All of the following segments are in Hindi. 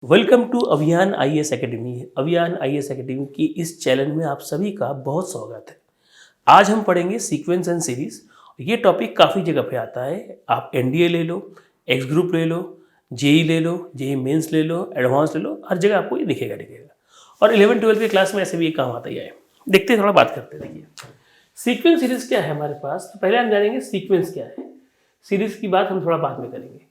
वेलकम टू अभियान आईएएस एकेडमी। अभियान आईएएस एकेडमी की इस चैनल में आप सभी का बहुत स्वागत है। आज हम पढ़ेंगे सीक्वेंस एंड सीरीज। ये टॉपिक काफ़ी जगह पे आता है। आप एनडीए ले लो, एक्स ग्रुप ले लो, जेई ले लो, जेई मेंस ले लो, एडवांस ले लो, हर जगह आपको ये दिखेगा। और 11-12 की क्लास में ऐसे भी ये काम आता ही है। देखते हैं, थोड़ा बात करते हैं। देखिए सीक्वेंस सीरीज क्या है हमारे पास। तो पहले हम जानेंगे सीक्वेंस क्या है। सीरीज की बात हम थोड़ा बाद में करेंगे।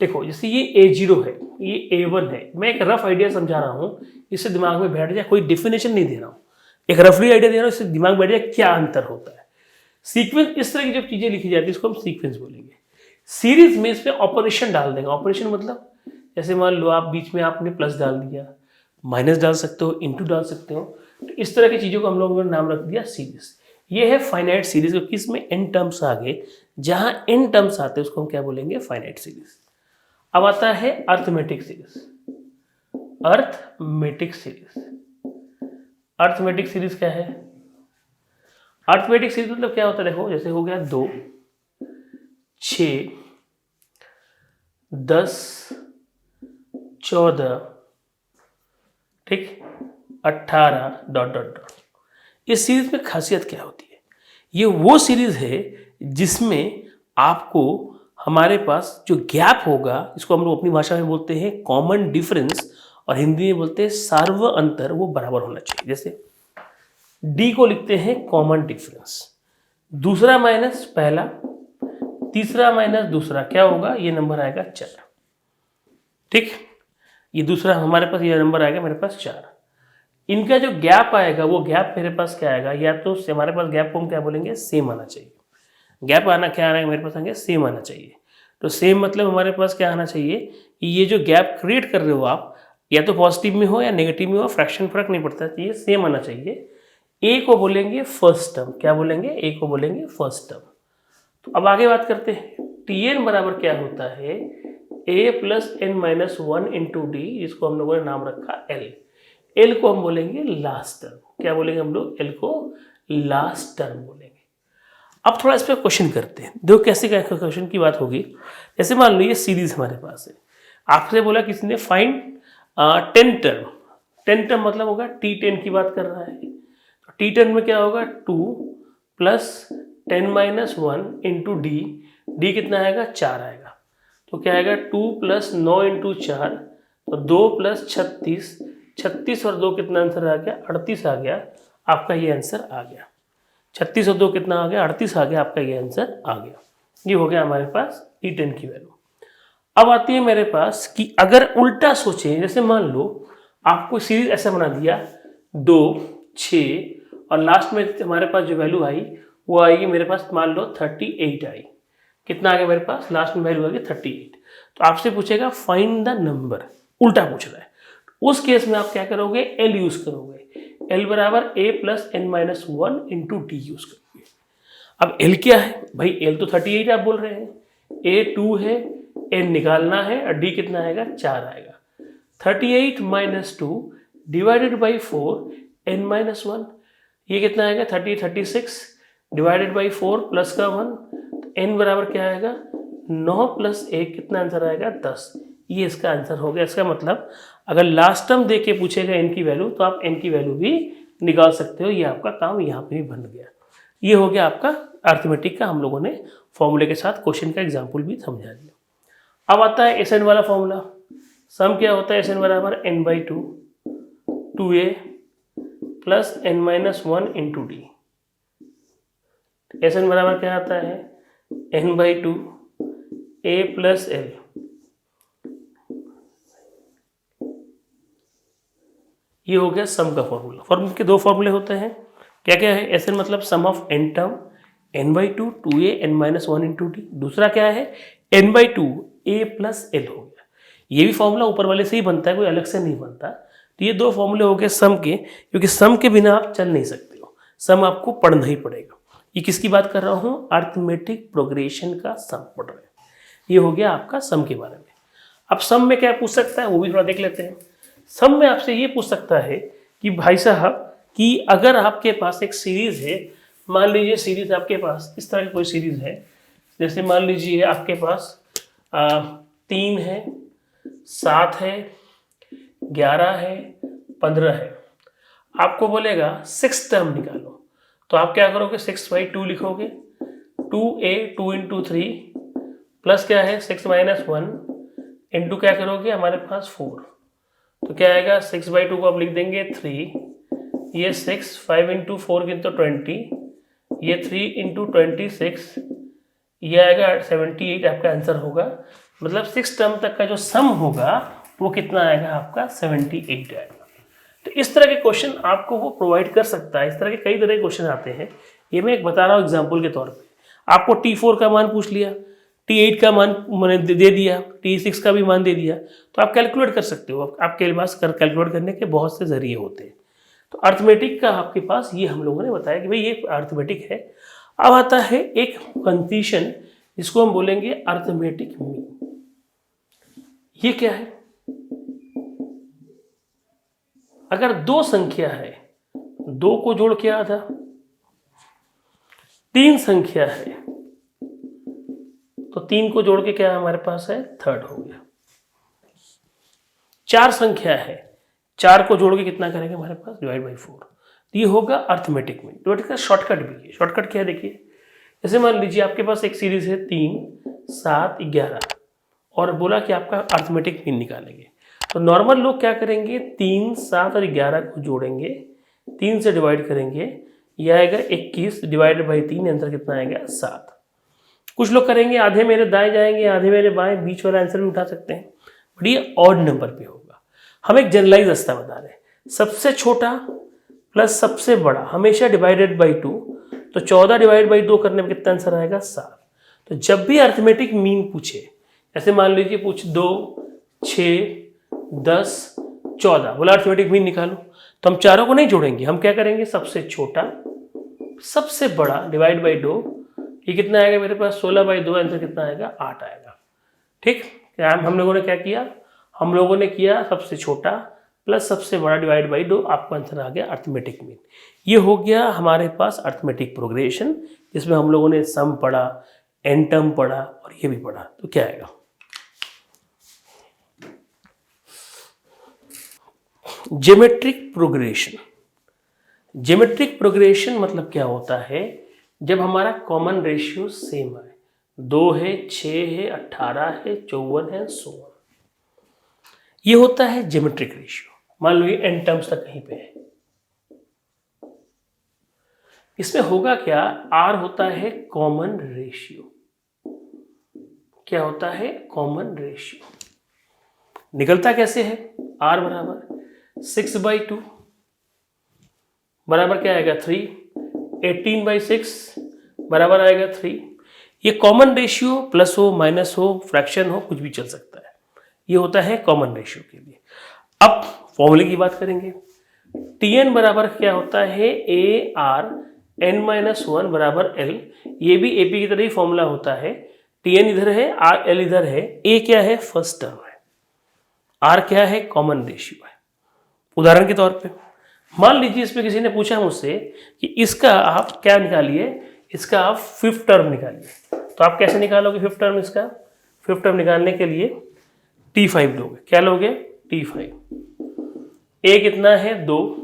देखो जैसे ये A0 है, ये A1 है। मैं एक रफ आइडिया समझा रहा हूँ, इससे दिमाग में बैठ जाए। कोई डेफिनेशन नहीं दे रहा हूँ, एक रफली आइडिया दे रहा हूँ, इससे दिमाग में बैठ जाए क्या अंतर होता है। सीक्वेंस इस तरह की जब चीजें लिखी जाती है इसको हम सीक्वेंस बोलेंगे। सीरीज में इसमें ऑपरेशन डाल देंगे। ऑपरेशन मतलब जैसे मान लो आप बीच में आपने प्लस डाल दिया, माइनस डाल सकते हो, इंटू डाल सकते हो। तो इस तरह की चीजों को हम लोगों ने नाम रख दिया सीरीज। ये है फाइनाइट सीरीज। किसमें एन टर्म्स आगे, जहां एन टर्म्स आते हैं उसको हम क्या बोलेंगे, फाइनाइट सीरीज। अब आता है arithmetic series. Arithmetic series, arithmetic series क्या है? अर्थमेटिक सीरीज मतलब क्या होता है? देखो जैसे हो गया 2, 6, 10, 14, ठीक, 18 डॉट डॉट डॉट। इस सीरीज में खासियत क्या होती है? ये वो सीरीज है जिसमें आपको हमारे पास जो गैप होगा, इसको हम लोग अपनी भाषा में बोलते हैं कॉमन डिफरेंस, और हिंदी में बोलते हैं सार्व अंतर, वो बराबर होना चाहिए। जैसे डी को लिखते हैं कॉमन डिफरेंस, दूसरा माइनस पहला, तीसरा माइनस दूसरा, क्या होगा? ये नंबर आएगा 4। ठीक, ये दूसरा हमारे पास ये नंबर आएगा मेरे पास 4। इनका जो गैप आएगा वो गैप मेरे पास क्या आएगा? या तो हमारे पास गैप को हम क्या बोलेंगे, सेम आना चाहिए। गैप आना क्या आना है मेरे पास? आएंगे सेम आना चाहिए। तो सेम मतलब हमारे पास क्या आना चाहिए कि ये जो गैप क्रिएट कर रहे हो आप, या तो पॉजिटिव में हो या नेगेटिव में हो, फ्रैक्शन फर्क नहीं पड़ता चाहिए, सेम आना चाहिए। ए को बोलेंगे फर्स्ट टर्म। क्या बोलेंगे? ए को बोलेंगे फर्स्ट टर्म। तो अब आगे बात करते हैं। टी एन बराबर क्या होता है? A plus N minus 1 into D, जिसको हम लोगों ने नाम रखा एल। एल को हम बोलेंगे लास्ट टर्म। क्या बोलेंगे हम लोग? एल को लास्ट टर्म बोलेंगे। अब थोड़ा इस पर क्वेश्चन करते हैं। देखो कैसे क्वेश्चन की बात होगी। जैसे मान लो ये सीरीज हमारे पास है, आपसे बोला किसने, फाइंड 10 टर्म। 10 टर्म मतलब होगा T10 की बात कर रहा है। तो T10 में क्या होगा? 2 plus 10 minus 1 into D. D कितना आएगा? 4 आएगा। तो क्या आएगा? 2 प्लस 9 इंटू 4, तो 2 प्लस 36। 36 और 2 कितना आंसर आ गया? 38 आ गया। आपका ये आंसर आ गया। 36 और 2 कितना आ गया? 38 आ गया। आपका ये आंसर आ गया। ये हो गया हमारे पास T10 की वैल्यू। अब आती है मेरे पास कि अगर उल्टा सोचें, जैसे मान लो आपको सीरीज ऐसा बना दिया 2, 6 और लास्ट में हमारे पास जो वैल्यू आई वो आएगी मेरे पास, मान लो 38 आई। कितना आ गया मेरे पास? लास्ट में वैल्यू आ गई 38। तो आपसे पूछेगा फाइंड द नंबर, उल्टा पूछ रहा है। उस केस में आप क्या करोगे? एल यूज करोगे। एल बराबर A plus N minus 1 into D use करोगे। अब एल क्या है भाई? एल तो 38 आप बोल रहे हैं, ए 2 है, एन निकालना है, और डी कितना आएगा? 4 आएगा। 38 minus 2 divided by 4 N minus 1, ये कितना आएगा? 36 डिवाइडेड बाई 4 प्लस का 1, तो एन बराबर क्या आएगा? 9 प्लस 1, कितना आंसर आएगा? 10। ये इसका आंसर हो गया। इसका मतलब अगर लास्ट टर्म दे के पूछेगा एन की वैल्यू, तो आप एन की वैल्यू भी निकाल सकते हो। ये आपका काम यहाँ पे भी बन गया। ये हो गया आपका अर्थमेटिक का, हम लोगों ने फॉर्मूले के साथ क्वेश्चन का एग्जाम्पल भी समझा दिया। अब आता है एस एन वाला फॉर्मूला। सम क्या होता है? एस एन बराबर N by 2, 2a plus N minus 1 into D. S N बराबर क्या आता है? N by 2 A plus L. ये हो गया सम का फॉर्मूला। फॉर्मूले के 2 फॉर्मूले होते हैं। क्या क्या है? एस एन मतलब sum of N term, N by 2 2a N minus 1 into D. दूसरा क्या है? N by 2 A plus L हो गया। ये भी फॉर्मूला ऊपर वाले से ही बनता है, कोई अलग से नहीं बनता। तो ये 2 फॉर्मूले हो गए सम के, क्योंकि सम के बिना आप चल नहीं सकते हो, सम आपको पढ़ना ही पड़ेगा। ये किसकी बात कर रहा हूँ? अर्थमेटिक प्रोग्रेशन का सम पढ़ रहे हैं। ये हो गया आपका सम के बारे में। अब सम में क्या पूछ सकता है वो भी थोड़ा देख लेते हैं। सम में आपसे ये पूछ सकता है कि भाई साहब कि अगर आपके पास एक सीरीज है, मान लीजिए सीरीज आपके पास इस तरह की कोई सीरीज है, जैसे मान लीजिए आपके पास 3 है, 7 है, 11 है, 15 है। आपको बोलेगा 6 टर्म निकालो, तो आप क्या करोगे, 6/2 लिखोगे। 2a 2 × 3 प्लस क्या है 6 - 1 इंटू क्या करोगे, हमारे पास 4, तो क्या आएगा 6/2 को आप लिख देंगे 3, ये 6, 5 × 4 कितना 20, ये 3 × 26, ये आएगा 78 आपका आंसर होगा। मतलब 6 टर्म तक का जो सम होगा वो कितना आएगा आपका 78 आएगा। तो इस तरह के क्वेश्चन आपको वो प्रोवाइड कर सकता है। इस तरह के कई तरह के क्वेश्चन आते हैं, ये मैं एक बता रहा हूँ एग्जाम्पल के तौर पे। आपको T4 का मान पूछ लिया, T8 का मान मैंने दे दिया, T6 का भी मान दे दिया, तो आप कैलकुलेट कर सकते हो। आपके पास कैलकुलेट करने के बहुत से जरिए होते हैं। तो अर्थमेटिक का आपके पास ये हम लोगों ने बताया कि भाई ये अर्थमेटिक है। अब आता है एक कंक्लूजन, जिसको हम बोलेंगे अर्थमेटिक मीन। ये क्या है, अगर 2 संख्या है, 2 को जोड़ के आधा, 3 संख्या है तो 3 को जोड़ के क्या हमारे पास है, थर्ड हो गया। 4 संख्या है, 4 को जोड़ के कितना करेंगे हमारे पास, डिवाइड बाई 4। तो ये होगा अर्थमेटिक मीन। डिवाइड का शॉर्टकट भी है। शॉर्टकट क्या है देखिए, जैसे मान लीजिए आपके पास एक सीरीज है 3, 7, 11 और बोला कि आपका अर्थमेटिक मीन निकालेंगे। तो नॉर्मल लोग क्या करेंगे, 3, 7 और 11 को जोड़ेंगे, 3 से डिवाइड करेंगे, यह आएगा 21 डिवाइडेड बाई 3, आंसर कितना आएगा 7। कुछ लोग करेंगे आधे मेरे दाएं जाएंगे, आधे मेरे बाएं, बीच वाला आंसर भी उठा सकते हैं, बट ये ऑड नंबर पे होगा। हम एक जनरलाइज रास्ता बता रहे हैं, सबसे छोटा प्लस सबसे बड़ा हमेशा डिवाइडेड बाई 2, तो 14 डिवाइड बाई 2 करने में कितना आंसर आएगा 7। तो जब भी अर्थमेटिक मीन पूछे, जैसे मान लीजिए पूछ 2, 6, 10, 14, बोला अर्थमेटिक मीन निकालो, तो हम चारों को नहीं जोड़ेंगे, हम क्या करेंगे, सबसे छोटा सबसे बड़ा डिवाइड बाई 2, ये कितना आएगा मेरे पास 16/2, आंसर कितना आएगा 8 आएगा। ठीक, हम लोगों ने क्या किया, हम लोगों ने किया सबसे छोटा प्लस सबसे बड़ा डिवाइड बाई 2, आपका आंसर आ गया अर्थमेटिक मीन। ये हो गया हमारे पास अर्थमेटिक प्रोग्रेशन, जिसमें हम लोगों ने सम पढ़ा, एन टर्म पढ़ा और ये भी पढ़ा। तो क्या आएगा, ज्योमेट्रिक प्रोग्रेशन। ज्योमेट्रिक प्रोग्रेशन मतलब क्या होता है, जब हमारा कॉमन रेशियो सेम है, 2 है, 6 है, 18 है, 54 है, 16, ये होता है ज्योमेट्रिक रेशियो। मान लो ये एन टर्म्स तक कहीं पे है, इसमें होगा क्या, आर होता है कॉमन रेशियो। क्या होता है, कॉमन रेशियो। निकलता कैसे है, आर बराबर 6/2 बराबर क्या आएगा 3, 18/6 बराबर आएगा 3। ये कॉमन रेशियो प्लस हो माइनस हो फ्रैक्शन हो कुछ भी चल सकता है, ये होता है कॉमन रेशियो के लिए। अब फॉर्मूले की बात करेंगे, Tn बराबर क्या होता है, ARn-1 बराबर L। ये भी AP की तरह ही फॉर्मूला होता है, Tn इधर है, L इधर है, A क्या है, फर्स्ट टर्म है, R क्या है, कॉमन रेशियो है। उदाहरण के तौर पे मान लीजिए इसमें किसी ने पूछा मुझसे कि इसका आप क्या निकालिए, इसका आप 5th टर्म निकालिए, तो आप कैसे निकालोगे 5th टर्म, इसका 5th टर्म निकालने के लिए T5 लोगे। क्या लोगे, T5। A कितना है 2,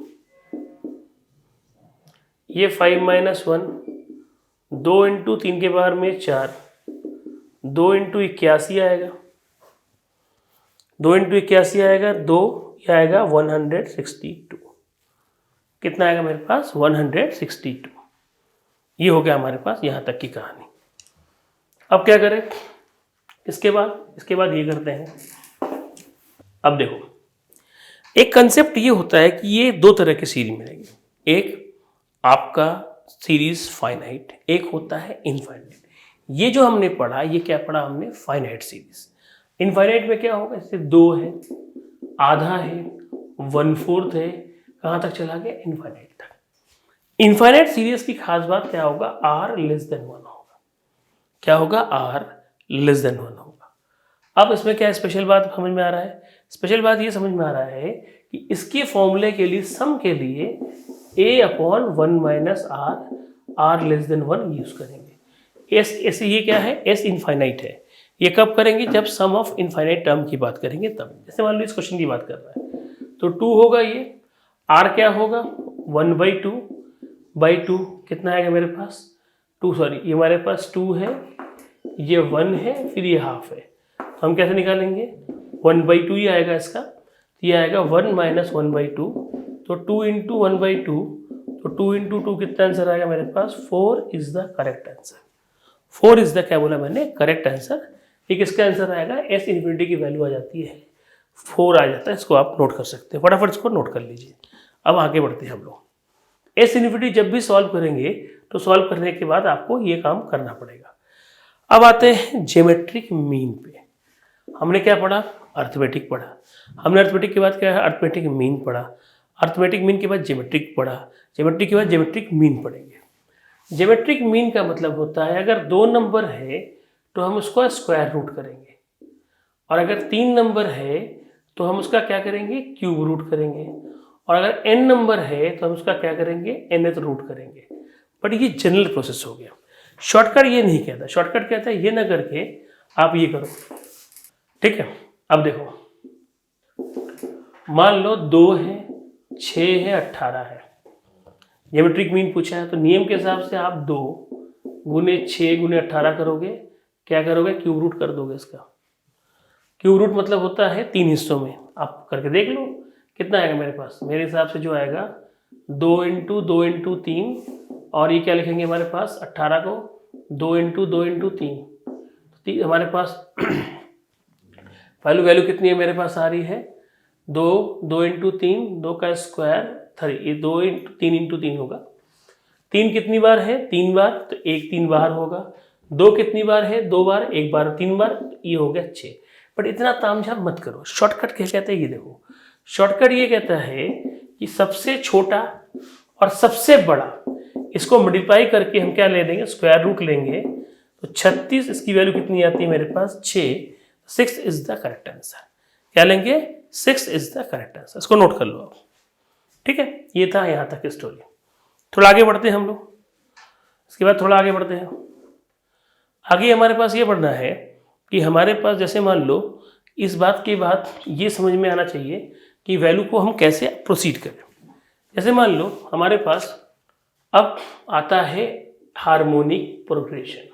ये 5 - 1, 2 × 3 के बार में 4, 2 × 81 आएगा, 2 × 81 आएगा 2, यह आएगा 162। कितना आएगा मेरे पास 162। ये हो गया हमारे पास यहाँ तक की कहानी। अब क्या करें, इसके बाद ये करते हैं। अब देखो, एक कंसेप्ट ये होता है कि ये 2 तरह के सीरीज मिलेंगे, एक आपका सीरीज फाइनाइट, एक होता है इनफाइनाइट। ये जो हमने पढ़ा, ये क्या पढ़ा हमने, फाइनाइट सीरीज। इनफाइनाइट में क्या होगा, जैसे 2 है, आधा है, 1/4 है, कहाँ तक चला गया, इनफाइनाइट तक। इनफाइनाइट सीरीज की खास बात क्या होगा, R<1 होगा। क्या होगा, R<1 होगा। अब इसमें क्या स्पेशल बात समझ में आ रहा है, स्पेशल बात ये समझ में आ रहा है कि इसके फॉर्मूले के लिए, सम के लिए A/1 - R, R<1 यूज करेंगे। एस ये क्या है, S इनफाइनाइट है। ये कब करेंगे, जब सम ऑफ इनफाइनाइट टर्म की बात करेंगे तब। जैसे मान लो इस क्वेश्चन की बात कर रहा है, तो 2 होगा ये, r क्या होगा 1/2 कितना आएगा मेरे पास 2, सॉरी ये हमारे पास 2 है, ये 1 है, फिर ये हाफ है, तो हम कैसे निकालेंगे 1/2 ही आएगा इसका, तो ये आएगा 1 - 1/2, तो 2 × 1/2, तो 2 × 2 कितना आंसर आएगा मेरे पास 4 is the correct answer. 4 is the क्या बोला मैंने करेक्ट आंसर। एक इसका आंसर आएगा s इन्फिनिटी की वैल्यू आ जाती है 4 आ जाता है, इसको आप नोट कर सकते हैं, फटाफट इसको नोट कर लीजिए। अब आगे बढ़ते हैं हम लोग। s इन्फिनिटी जब भी सॉल्व करेंगे तो सॉल्व करने के बाद आपको ये काम करना पड़ेगा। अब आते हैं ज्योमेट्रिक मीन पे। हमने क्या पढ़ा अर्थमेटिक पढ़ा, हमने अर्थमेटिक के बाद क्या है अर्थमेटिक मीन पढ़ा, अर्थमेटिक मीन के बाद ज्योमेट्रिक पढ़ा, ज्योमेट्रिक के बाद ज्योमेट्रिक मीन पढ़ेंगे। ज्योमेट्रिक मीन का मतलब होता है अगर 2 नंबर है तो हम उसका स्क्वायर रूट करेंगे, और अगर 3 नंबर है तो हम उसका क्या करेंगे क्यूब रूट करेंगे, और अगर n नंबर है तो हम उसका क्या करेंगे nth रूट करेंगे। बट ये जनरल प्रोसेस हो गया, शॉर्टकट ये नहीं कहता, शॉर्टकट कहता है ये ना करके आप ये करो, ठीक है। अब देखो मान लो 2 है 6 है 18 है, ज्योमेट्रिक मीन पूछा है तो नियम के हिसाब से आप 2 × 6 × 18 करोगे, क्या करोगे क्यूब रूट कर दोगे इसका। क्यूब रूट मतलब होता है 3 हिस्सों में, आप करके देख लो कितना आएगा मेरे पास, मेरे हिसाब से जो आएगा 2 × 2 × 3, और ये क्या लिखेंगे हमारे पास 18 को 2 × 2 × 3, तो हमारे पास वैल्यू कितनी है मेरे पास आ रही है 2 × 3, 2 का स्क्वायर 3, ये 2 × 3 × 3 होगा। 3 कितनी बार है 3 बार, तो 1 3 बार होगा। 2 कितनी बार है 2 बार, 1 बार 3 बार, तो ये हो गया 6। बट इतना तामझाम मत करो, शॉर्टकट क्या कहते हैं ये देखो, शॉर्टकट ये कहता है कि सबसे छोटा और सबसे बड़ा इसको मल्टीप्लाई करके हम क्या ले लेंगे स्क्वायर रूट लेंगे, तो 36 इसकी वैल्यू कितनी आती है मेरे पास 6 इज द करेक्ट आंसर। क्या लेंगे 6 इज द करेक्ट आंसर, इसको नोट कर लो आप, ठीक है। ये था यहाँ तक स्टोरी। थोड़ा आगे बढ़ते हैं हम लोग, इसके बाद थोड़ा आगे बढ़ते हैं। आगे हमारे पास ये पढ़ना है कि हमारे पास जैसे मान लो इस बात की बात ये समझ में आना चाहिए कि वैल्यू को हम कैसे प्रोसीड करें। जैसे मान लो हमारे पास अब आता है हार्मोनिक प्रोग्रेशन।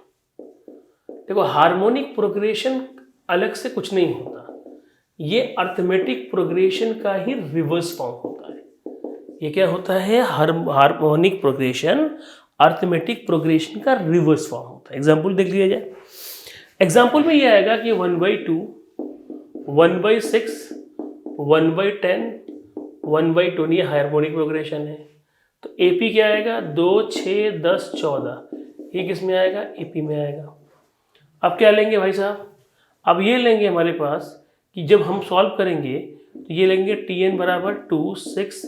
देखो हार्मोनिक प्रोग्रेशन अलग से कुछ नहीं होता, ये अर्थमेटिक प्रोग्रेशन का ही रिवर्स फॉर्म होता है। ये क्या होता है हार्मोनिक प्रोग्रेशन अर्थमेटिक प्रोग्रेशन का रिवर्स फॉर्म होता है। एग्जाम्पल देख लिया जाए, एग्जाम्पल में ये आएगा कि 1/2 1/6 1/10 1/20 ये हार्मोनिक प्रोग्रेशन है। तो एपी क्या आएगा 2 6 10 14, ये किस में आएगा एपी में आएगा। अब क्या लेंगे भाई साहब, अब ये लेंगे हमारे पास कि जब हम सॉल्व करेंगे तो ये लेंगे tn बराबर 2 6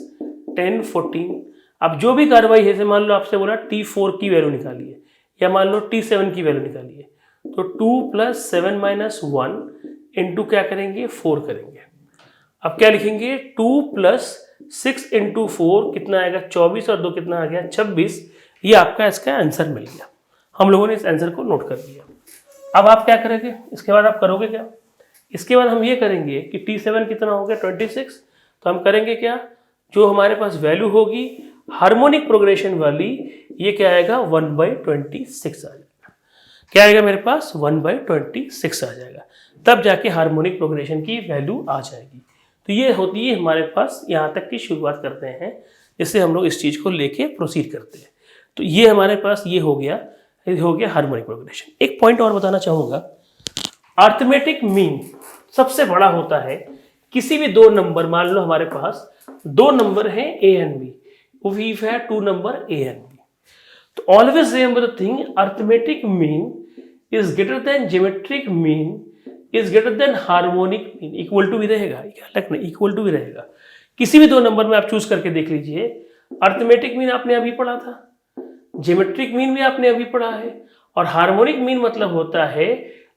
10 14। अब जो भी कार्रवाई है, जैसे मान लो आपसे बोला t4 की वैल्यू निकालिए या मान लो t7 की वैल्यू निकालिए, तो 2 + 7 - 1 इंटू क्या करेंगे 4 करेंगे। अब क्या लिखेंगे 2 + 6 × 4 कितना आएगा 24, और 2 कितना आ गया 26। ये आपका इसका आंसर मिल गया, हम लोगों ने इस आंसर को नोट कर लिया। अब आप क्या करेंगे, इसके बाद आप करोगे क्या, इसके बाद हम ये करेंगे कि t7 कितना हो गया 26, तो हम करेंगे क्या, जो हमारे पास वैल्यू होगी हार्मोनिक प्रोग्रेशन वाली, ये क्या आएगा 1/26 आ जाएगा। क्या आएगा मेरे पास 1/26 आ जाएगा, तब जाके हार्मोनिक प्रोग्रेशन की वैल्यू आ जाएगी। तो ये होती है हमारे पास, यहाँ तक की शुरुआत करते हैं, जिससे हम लोग इस चीज़ को लेके प्रोसीड करते हैं। तो ये हमारे पास ये हो गया हार्मोनिक प्रोग्रेशन। एक पॉइंट और बताना चाहूँगा, अर्थमेटिक मीन सबसे बड़ा होता है किसी भी 2 नंबर, मान लो हमारे पास 2 नंबर हैं a and b, we have 2 number a and b, तो always remember the thing, arithmetic mean is greater than geometric mean is greater than harmonic mean, equal to भी रहेगा, अलग नहीं, इक्वल टू भी रहेगा। किसी भी 2 नंबर में आप चूज करके देख लीजिए, अर्थमेटिक मीन आपने अभी पढ़ा था, ज्योमेट्रिक मीन भी आपने अभी पढ़ा है, और हार्मोनिक मीन मतलब होता है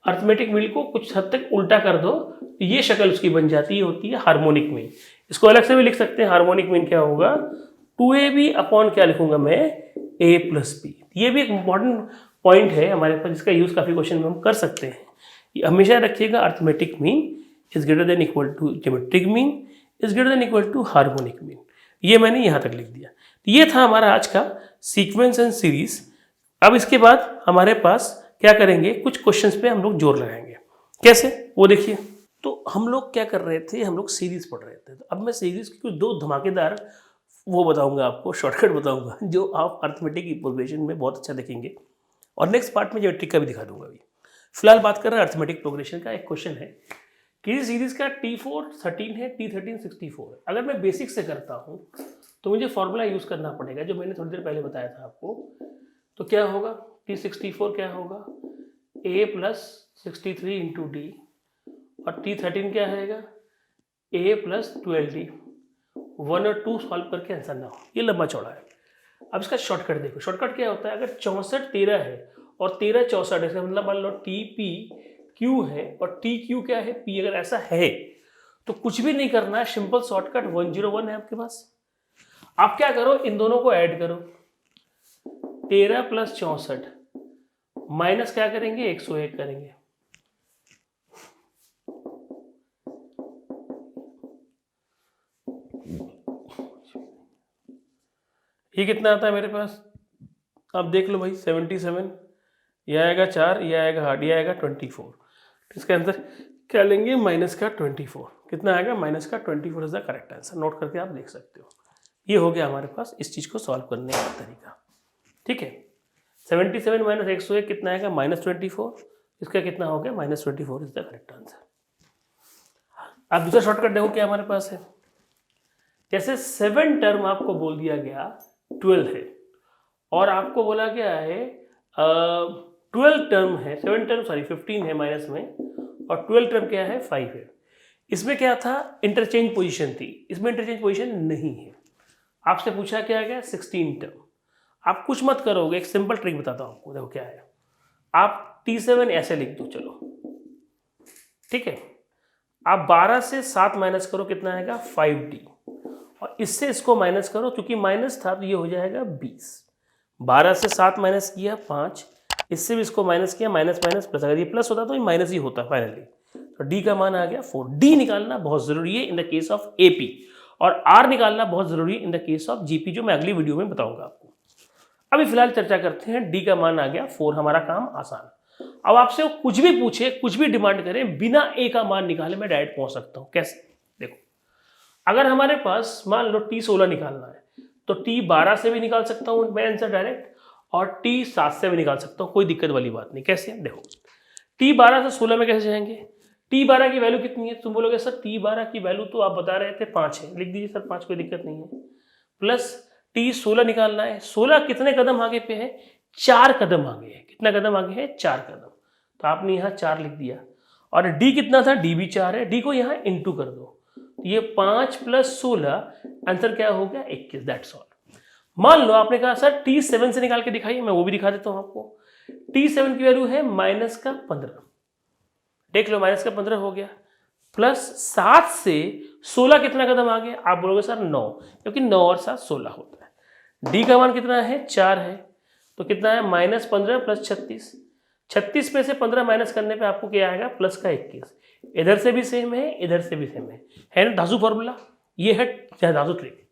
अर्थमेटिक मीन को कुछ हद तक उल्टा कर दो तो ये शक्ल उसकी बन जाती होती है हार्मोनिक मीन। इसको अलग से भी लिख सकते हैं, हार्मोनिक मीन क्या होगा 2ab अपॉन क्या लिखूंगा मैं a + b। ये भी एक इंपॉर्टेंट पॉइंट है हमारे पास, जिसका यूज काफी क्वेश्चन में हम कर सकते हैं। ये हमेशा रखिएगा, arithmetic mean is greater than equal to geometric mean is greater than equal to harmonic mean. ये मैंने यहाँ तक लिख दिया। ये था हमारा आज का सीक्वेंस एंड सीरीज। अब इसके बाद हमारे पास क्या करेंगे, कुछ क्वेश्चंस पे हम लोग जोर लगाएंगे। कैसे, वो देखिए। तो हम लोग क्या कर रहे थे, हम लोग सीरीज पढ़ रहे थे। तो अब मैं सीरीज की कुछ दो धमाकेदार वो बताऊंगा आपको, शॉर्टकट बताऊंगा, जो आप अर्थमेटिक की प्रोग्रेशन में बहुत अच्छा देखेंगे, और नेक्स्ट पार्ट में ज्योमेट्रिक का भी दिखा दूंगा। अभी फिलहाल बात कर रहे हैं अर्थमेटिक प्रोग्रेशन का। एक क्वेश्चन है कि सीरीज का T4 13 है, T13 64 है। अगर मैं बेसिक से करता हूँ तो मुझे फॉर्मूला यूज करना पड़ेगा जो मैंने थोड़ी देर पहले बताया था आपको। तो क्या होगा, T64 क्या होगा, A प्लस 63 इंटू डी, और T13 क्या रहेगा, A प्लस 12D। 1 और 2 सॉल्व करके आंसर ना हो, ये लंबा चौड़ा है। अब इसका शॉर्टकट देखो। शॉर्टकट क्या होता है, अगर 64 13 है और 13 64 है, मतलब मान लो TP Q है और TQ क्या है, P, अगर ऐसा है तो कुछ भी नहीं करना है, सिंपल शॉर्टकट 101 है आपके पास। आप क्या करो, इन दोनों को ऐड करो, 13 प्लस 64 माइनस क्या करेंगे, 101 करेंगे। ये कितना आता है मेरे पास, आप देख लो भाई, 77, यह आएगा 4, यह आएगा 8, यह आएगा 24। इसका आंसर क्या लेंगे, माइनस का 24। कितना आएगा, माइनस का 24 is the correct answer. Note करके आप देख सकते हो। ये हो गया हमारे पास इस चीज को सॉल्व करने का तरीका। ठीक है, 77 माइनस 101 कितना आएगा, माइनस 24। इसका कितना हो गया, minus 24 is the correct answer. अब दूसरा शॉर्टकट देखो क्या हमारे पास है। जैसे 7 टर्म आपको बोल दिया गया 12 है, और आपको बोला गया है 12 टर्म है, 7 टर्म सॉरी 15 है माइनस में, और 12 टर्म क्या है, 5 है। इसमें क्या था, इंटरचेंज पोजीशन थी, इसमें इंटरचेंज पोजीशन नहीं है। आपसे पूछा क्या गया, 16 टर्म। आप कुछ मत करोगे, एक सिंपल ट्रिक बताता हूँ आपको, देखो क्या है। आप T7 ऐसे लिख दो, चलो ठीक है। आप 12 से 7 माइनस करो, कितना आएगा, 5D, और इससे इसको माइनस करो, क्योंकि माइनस था तो ये हो जाएगा 20। 12 से 7 माइनस किया 5, इससे भी इसको माइनस किया, माइनस माइनस प्लस, अगर ये प्लस होता तो ये माइनस ही होता फाइनली। तो डी का मान आ गया 4। डी निकालना बहुत जरूरी है in the case of AP, और आर निकालना बहुत जरूरी है in the case of GP, जो मैं अगली वीडियो में बताऊंगा आपको। अभी फिलहाल चर्चा करते हैं, डी का मान आ गया 4, हमारा काम आसान। अब आपसे वो कुछ भी पूछे, कुछ भी डिमांड करें, बिना ए का मान निकाले मैं डायरेक्ट पहुंच सकता हूं। कैसे, देखो, अगर हमारे पास मान लो T16 निकालना है तो T12 से भी निकाल सकता हूं मैं आंसर डायरेक्ट, और T7 से भी निकाल सकता हूं, कोई दिक्कत वाली बात नहीं। कैसे, देखो, T12 से 16 में कैसे जाएंगे। T12 की वैल्यू कितनी है, तुम बोलोगे सर T12 की वैल्यू तो आप बता रहे थे 5 है, लिख दीजिए सर 5, कोई दिक्कत नहीं है। प्लस T16 निकालना है, 16 कितने कदम आगे पे है, 4 कदम आगे है। कितना कदम आगे है, 4 कदम, तो आपने यहाँ 4 लिख दिया। और D कितना था, D भी 4 है, D को यहाँ इंटू कर दो, ये 5 प्लस 16, आंसर क्या हो गया, 21। That's all. मान लो आपने कहा सर T7 से निकाल के दिखाइए, मैं वो भी दिखा देता हूं आपको। T7 की वैल्यू है माइनस का 15, देख लो माइनस का 15 हो गया, प्लस 7 से 16 कितना कदम आ गया, आप बोलोगे सर 9, क्योंकि 9 और 7 16 होता है। डी का मान कितना है, 4 है, तो कितना है, माइनस 15 प्लस 36। 36 में से 15 माइनस करने पे आपको क्या आएगा, प्लस का 21। इधर से भी सेम है, इधर से भी सेम है ना धासु फॉर्मूला, ये है धासु ट्रिक।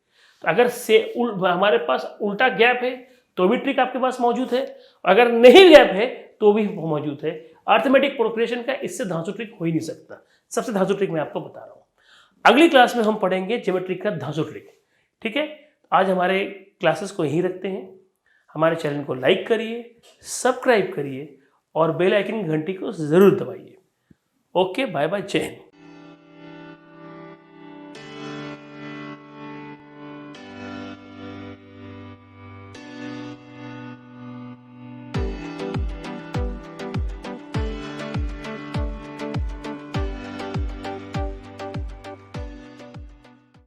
तो अगर से हमारे पास उल्टा गैप है तो भी ट्रिक आपके पास मौजूद है, अगर नहीं गैप है तो भी मौजूद है। अर्थमेटिक प्रोग्रेशन का इससे धांसू ट्रिक हो ही नहीं सकता। सबसे धांसू ट्रिक मैं आपको बता रहा हूँ। अगली क्लास में हम पढ़ेंगे ज्योमेट्रिक का धांसू ट्रिक। ठीक है, आज हमारे क्लासेस को यहीं रखते हैं। हमारे चैनल को लाइक करिए, सब्सक्राइब करिए और बेल आइकन घंटी को जरूर दबाइए। ओके, बाय बाय, जय हिंद।